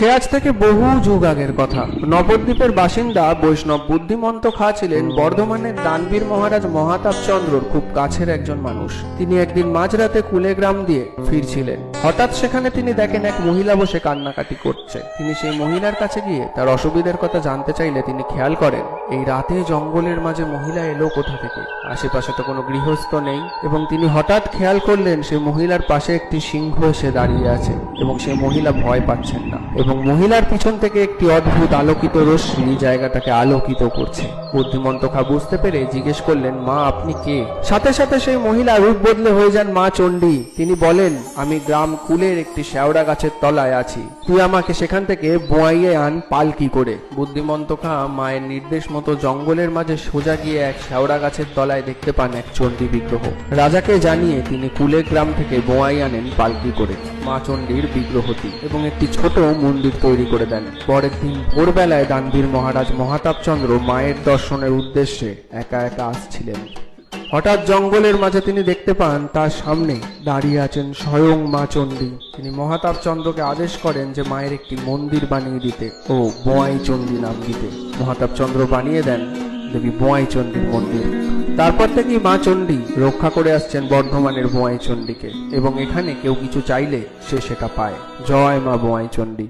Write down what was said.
সে আজ থেকে বহু যুগ আগের কথা। নবদ্বীপের বাসিন্দা বৈষ্ণব বুদ্ধিমন্ত খাঁ ছিলেন বর্ধমানের দানবীর মহারাজ মহাতাপ চন্দ্রর খুব কাছের একজন মানুষ। তিনি একদিন মাঝরাতে কুলেগ্রাম দিয়ে ফিরছিলেন। হঠাৎ সেখানে তিনি দেখেন এক মহিলা বসে কান্নাকাটি করছে। তিনি সেই মহিলার কাছে গিয়ে তার অসুবিধার কথা জানতে চাইলে তিনি খেয়াল করেন এই রাতে জঙ্গলের মাঝে মহিলা এলো কোথা থেকে। আশেপাশে তো কোনো গৃহস্থ নেই এবং তিনি হঠাৎ খেয়াল করলেন সেই মহিলার পাশে একটি সিংহ এসে দাঁড়িয়ে আছে এবং সেই মহিলা ভয় পাচ্ছেন না এবং মহিলার পিছন থেকে একটি অদ্ভুত আলোকিত রশ্মি জায়গাটাকে আলোকিত করছে। বুদ্ধিমন্ত খাঁ বুঝতে পেরে জিজ্ঞেস করলেন, মা আপনি কে? সাথে সাথে সেই মহিলা রূপ বদলে হয়ে যান মা চণ্ডী। তিনি বলেন, আমি গ্রাম কুলের একটি শেওড়া গাছের তলায় আছি, তুই আমাকে সেখান থেকে বোয়াইয়ে আন পালকি করে। বুদ্ধিমন্ত খাঁ মায়ের নির্দেশ মতো জঙ্গলের মাঝে সোজা গিয়ে এক শেওড়া গাছের তলায় দেখতে পান এক চণ্ডী বিগ্রহ। রাজাকে জানিয়ে তিনি কুলে গ্রাম থেকে বোয়াই আনেন পালকি করে মা চণ্ডীর বিগ্রহটি এবং একটি ছোট মন্দির তৈরি করে দেন। পরের দিন ভোরবেলায় দানবীর মহারাজ মহাতাপ চন্দ্র মায়ের দর্শনের উদ্দেশ্যে একা একা আসছিলেন। হঠাৎ জঙ্গলের মাঝে তিনি দেখতে পান তার সামনে দাঁড়িয়ে আছেন স্বয়ং মা চণ্ডী। তিনি মহাতাপ চন্দ্রকে আদেশ করেন যে মায়ের একটি মন্দির বানিয়ে দিতে ও বোয়াই চণ্ডী নাম দিতে। মহাতাপ চন্দ্র বানিয়ে দেন দেবী বোয়াই চণ্ডীর মন্দির। তারপর থেকেই মা চণ্ডী রক্ষা করে আসছেন বর্ধমানের বোয়াই চণ্ডীকে এবং এখানে কেউ কিছু চাইলে সে সেটা পায়। জয় মা বোয়াই চণ্ডী।